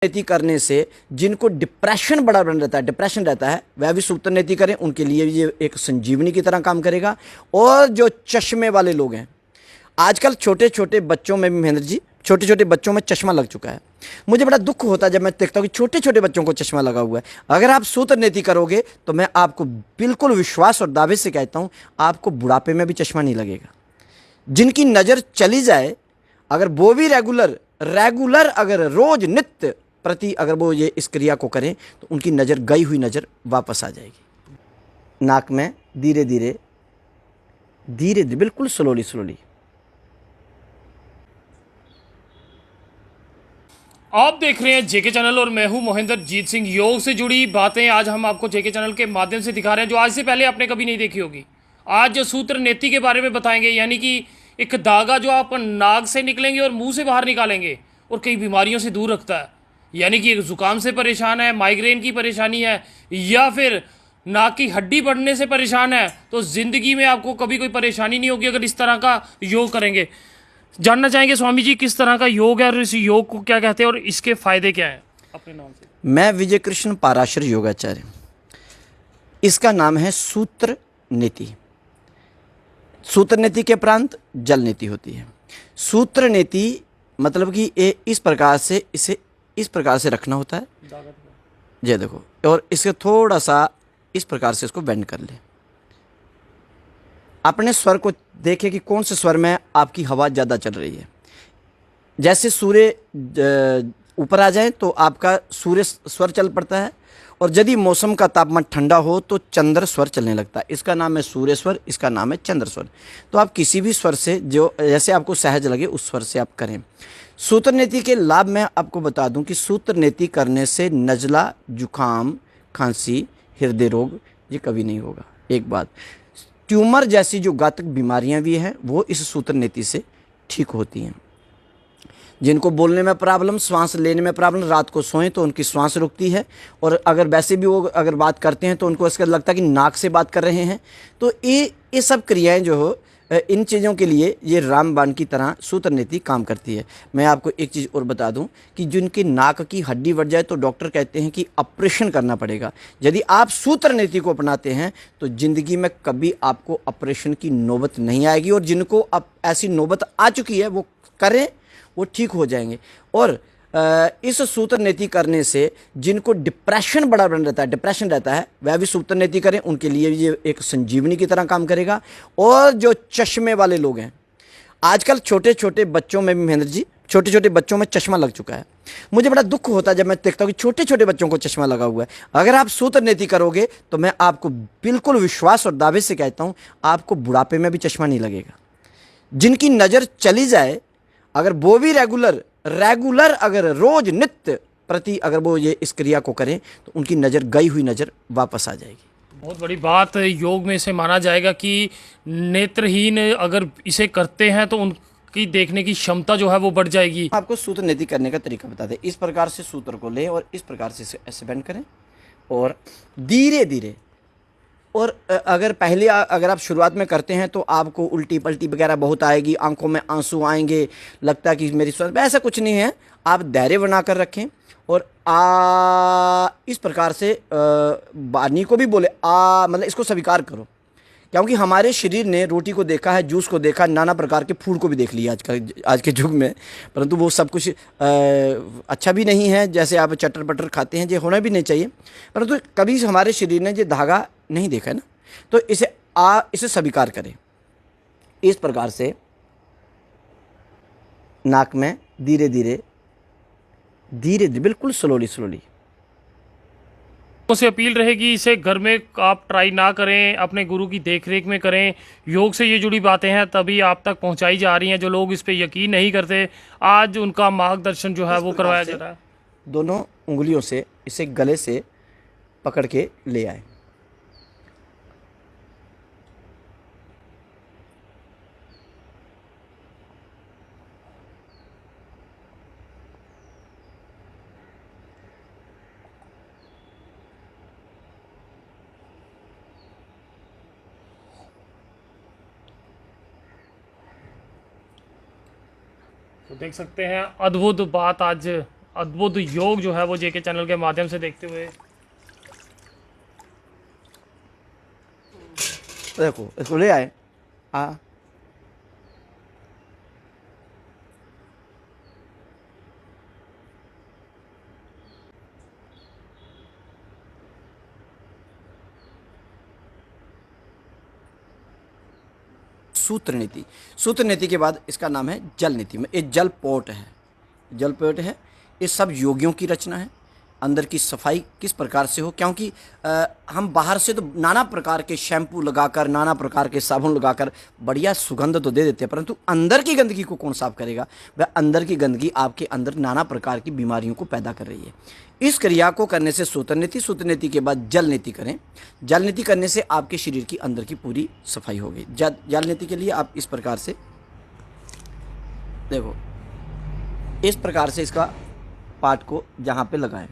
नीति करने से जिनको डिप्रेशन बड़ा बन रहता है, डिप्रेशन रहता है, वह भी सूत्र नीति करें, उनके लिए भी ये एक संजीवनी की तरह काम करेगा। और जो चश्मे वाले लोग हैं, आजकल छोटे छोटे बच्चों में भी, महेंद्र जी, छोटे छोटे बच्चों में चश्मा लग चुका है। मुझे बड़ा दुख होता है जब मैं देखता हूँ कि छोटे छोटे बच्चों को चश्मा लगा हुआ है। अगर आप सूत्र नीति करोगे तो मैं आपको बिल्कुल विश्वास और दावे से कहता हूँ, आपको बुढ़ापे में भी चश्मा नहीं लगेगा। जिनकी नज़र चली जाए, अगर वो भी रेगुलर रेगुलर अगर रोज नित्य प्रति अगर वो ये इस क्रिया को करें तो उनकी नज़र, गई हुई नज़र वापस आ जाएगी। नाक में धीरे धीरे धीरे धीरे, बिल्कुल स्लोली स्लोली। आप देख रहे हैं जेके चैनल और मैं हूं महेंद्र जीत सिंह। योग से जुड़ी बातें आज हम आपको जेके चैनल के माध्यम से दिखा रहे हैं, जो आज से पहले आपने कभी नहीं देखी होगी। आज जो सूत्र नीति के बारे में बताएंगे, यानी कि एक धागा जो आप नाक से निकलेंगे और मुंह से बाहर निकालेंगे और कई बीमारियों से दूर रखता है। यानी कि एक जुकाम से परेशान है, माइग्रेन की परेशानी है, या फिर नाक की हड्डी बढ़ने से परेशान है, तो ज़िंदगी में आपको कभी कोई परेशानी नहीं होगी अगर इस तरह का योग करेंगे। जानना चाहेंगे स्वामी जी किस तरह का योग है और इस योग को क्या कहते हैं और इसके फायदे क्या हैं, अपने नाम से। मैं विजय कृष्ण पाराशर योगाचार्य। इसका नाम है सूत्र नीति। सूत्र नीति के प्रांत जल नीति होती है। सूत्र नीति मतलब कि ये इस प्रकार से, इसे इस प्रकार से रखना होता है, ये देखो, और इसे थोड़ा सा इस प्रकार से इसको बेंड कर ले। अपने स्वर को देखें कि कौन से स्वर में आपकी हवा ज़्यादा चल रही है। जैसे सूर्य ऊपर आ जाए तो आपका सूर्य स्वर चल पड़ता है, और यदि मौसम का तापमान ठंडा हो तो चंद्र स्वर चलने लगता है। इसका नाम है सूर्य स्वर, इसका नाम है चंद्र स्वर। तो आप किसी भी स्वर से जो जैसे आपको सहज लगे उस स्वर से आप करें। सूत्र नीति के लाभ मैं आपको बता दूं कि सूत्र नीति करने से नज़ला, जुकाम, खांसी, हृदय रोग ये कभी नहीं होगा। एक बात, ट्यूमर जैसी जो घातक बीमारियां भी हैं वो इस सूत्र नीति से ठीक होती हैं। जिनको बोलने में प्रॉब्लम, सांस लेने में प्रॉब्लम, रात को सोएं तो उनकी सांस रुकती है, और अगर वैसे भी वो अगर बात करते हैं तो उनको इसका लगता है कि नाक से बात कर रहे हैं। तो ये सब क्रियाएं जो हो, इन चीज़ों के लिए ये रामबाण की तरह सूत्र नीति काम करती है। मैं आपको एक चीज़ और बता दूं कि जिनकी नाक की हड्डी बढ़ जाए तो डॉक्टर कहते हैं कि ऑपरेशन करना पड़ेगा। यदि आप सूत्र नीति को अपनाते हैं तो ज़िंदगी में कभी आपको ऑपरेशन की नौबत नहीं आएगी, और जिनको अब ऐसी नौबत आ चुकी है वो करें, वो ठीक हो जाएंगे। और इस सूत्र नीति करने से जिनको डिप्रेशन बड़ा बन रहता है, डिप्रेशन रहता है, वह भी सूत्र नीति करें, उनके लिए भी ये एक संजीवनी की तरह काम करेगा। और जो चश्मे वाले लोग हैं, आजकल छोटे छोटे बच्चों में भी, महेंद्र जी, छोटे छोटे बच्चों में चश्मा लग चुका है। मुझे बड़ा दुख होता है जब मैं देखता हूँ कि छोटे छोटे बच्चों को चश्मा लगा हुआ है। अगर आप सूत्र नीति करोगे तो मैं आपको बिल्कुल विश्वास और दावे से कहता हूँ, आपको बुढ़ापे में भी चश्मा नहीं लगेगा। जिनकी नज़र चली जाए, अगर वो भी रेगुलर अगर रोज नित्य प्रति अगर वो ये इस क्रिया को करें तो उनकी नज़र, गई हुई नज़र वापस आ जाएगी। बहुत बड़ी बात योग में इसे माना जाएगा कि नेत्रहीन अगर इसे करते हैं तो उनकी देखने की क्षमता जो है वो बढ़ जाएगी। आपको सूत्र नीति करने का तरीका बताते हैं। इस प्रकार से सूत्र को लें और इस प्रकार से ऐसे बेंड करें, और धीरे धीरे, और अगर पहले अगर आप शुरुआत में करते हैं तो आपको उल्टी पल्टी वगैरह बहुत आएगी, आंखों में आंसू आएंगे, लगता है कि मेरी स्वास्थ्य, ऐसा कुछ नहीं है। आप धैर्य बनाकर रखें और इस प्रकार से वाणी को भी बोले मतलब इसको स्वीकार करो। क्योंकि हमारे शरीर ने रोटी को देखा है, जूस को देखा, नाना प्रकार के फूड को भी देख लिया आज के युग में, परंतु वो सब कुछ अच्छा भी नहीं है। जैसे आप चटर पटर खाते हैं, ये होना भी नहीं चाहिए, परंतु कभी हमारे शरीर ने ये धागा नहीं देखा है ना, तो इसे स्वीकार करें। इस प्रकार से नाक में धीरे धीरे धीरे धीरे, बिल्कुल स्लोली स्लोली। से अपील रहेगी इसे घर में आप ट्राई ना करें, अपने गुरु की देखरेख में करें। योग से ये जुड़ी बातें हैं तभी आप तक पहुंचाई जा रही हैं। जो लोग इस पे यकीन नहीं करते, आज उनका मार्गदर्शन जो है वो करवाया जा रहा है। दोनों उंगलियों से इसे गले से पकड़ के ले आए। तो देख सकते हैं अद्भुत बात आज अद्भुत योग जो है वो जेके चैनल के माध्यम से देखते हुए। देखो इसको ले आए। हाँ, सूत्र नीति। सूत्र नीति के बाद इसका नाम है जल नीति में। ये जल पोट है, जल पोट है। ये सब योगियों की रचना है। अंदर की सफाई किस प्रकार से हो, क्योंकि हम बाहर से तो नाना प्रकार के शैम्पू लगाकर, नाना प्रकार के साबुन लगाकर बढ़िया सुगंध तो दे देते हैं, परंतु अंदर की गंदगी को कौन साफ करेगा? वह अंदर की गंदगी आपके अंदर नाना प्रकार की बीमारियों को पैदा कर रही है। इस क्रिया को करने से सूत्र नीति, सूत्र नीति के बाद जल नीति करें। जल नीति करने से आपके शरीर की अंदर की पूरी सफाई होगी। जल नीति के लिए आप इस प्रकार से देखो, इस प्रकार से इसका पार्ट को जहाँ पे लगाएं,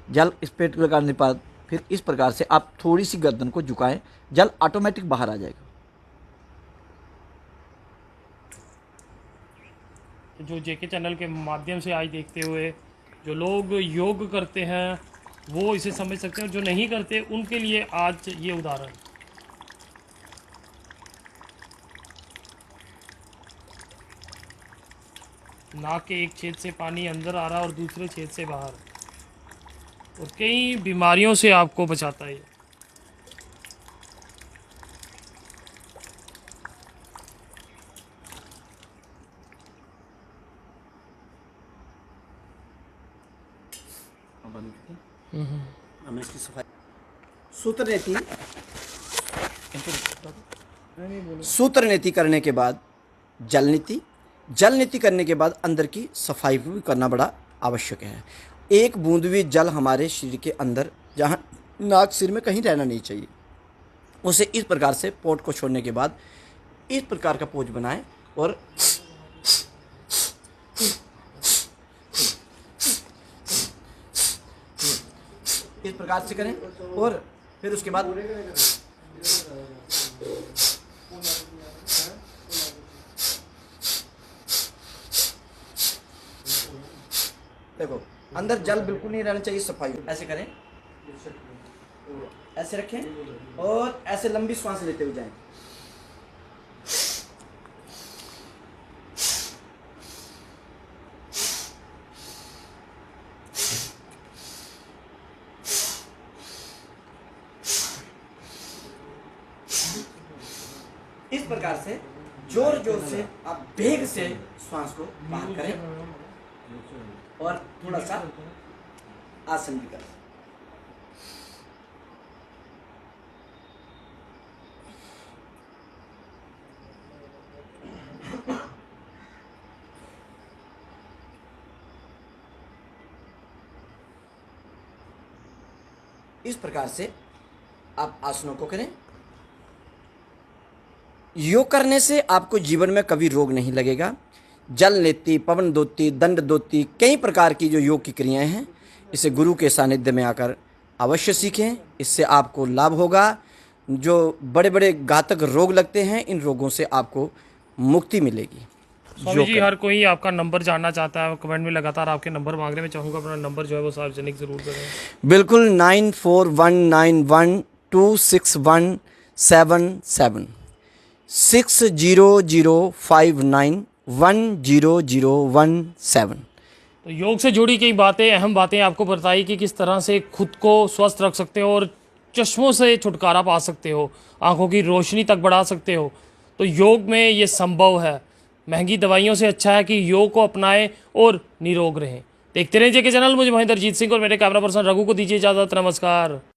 जल इस पेट लगाने के बाद फिर इस प्रकार से आप थोड़ी सी गर्दन को झुकाएं, जल ऑटोमेटिक बाहर आ जाएगा। जो जेके चैनल के माध्यम से आज देखते हुए जो लोग योग करते हैं वो इसे समझ सकते हैं, और जो नहीं करते उनके लिए आज ये उदाहरण। नाक के एक छेद से पानी अंदर आ रहा है और दूसरे छेद से बाहर, और कई बीमारियों से आपको बचाता है। हमें इसकी सफाई। सूत्र नीति, सूत्र नीति करने के बाद जल नीति, जल नीति करने के बाद अंदर की सफाई भी करना बड़ा आवश्यक है। एक बूंद भी जल हमारे शरीर के अंदर, जहाँ नाक सिर में कहीं रहना नहीं चाहिए। उसे इस प्रकार से पोट को छोड़ने के बाद इस प्रकार का पोज बनाएं और इस प्रकार से करें, और फिर उसके बाद देखो अंदर जल बिल्कुल नहीं रहना चाहिए, सफाई। ऐसे करें, ऐसे रखें और ऐसे लंबी सांस लेते हुए जाएं। इस प्रकार से जोर जोर से आप वेग से श्वास को बाहर करें और थोड़ा सा आसन भी करें। इस प्रकार से आप आसनों को करें। योग करने से आपको जीवन में कभी रोग नहीं लगेगा। जल नीति, पवन दोती, दंड दोती, कई प्रकार की जो योग की क्रियाएं हैं, इसे गुरु के सानिध्य में आकर अवश्य सीखें। इससे आपको लाभ होगा। जो बड़े बड़े घातक रोग लगते हैं, इन रोगों से आपको मुक्ति मिलेगी। स्वामी जी, हर कोई आपका नंबर जानना चाहता है, कमेंट में लगातार आपके नंबर मांग रहे हैं। मैं चाहूँगा अपना नंबर जो है वो सार्वजनिक ज़रूर करें। बिल्कुल, 9419126177 6005910017। तो योग से जुड़ी कई बातें, अहम बातें आपको बताई कि किस तरह से खुद को स्वस्थ रख सकते हो और चश्मों से छुटकारा पा सकते हो, आंखों की रोशनी तक बढ़ा सकते हो। तो योग में ये संभव है। महंगी दवाइयों से अच्छा है कि योग को अपनाएं और निरोग रहें। देखते रहें जेके चैनल। मुझे महेंद्र जीत सिंह और मेरे कैमरा पर्सन रघु को दीजिए इजाज़त। नमस्कार।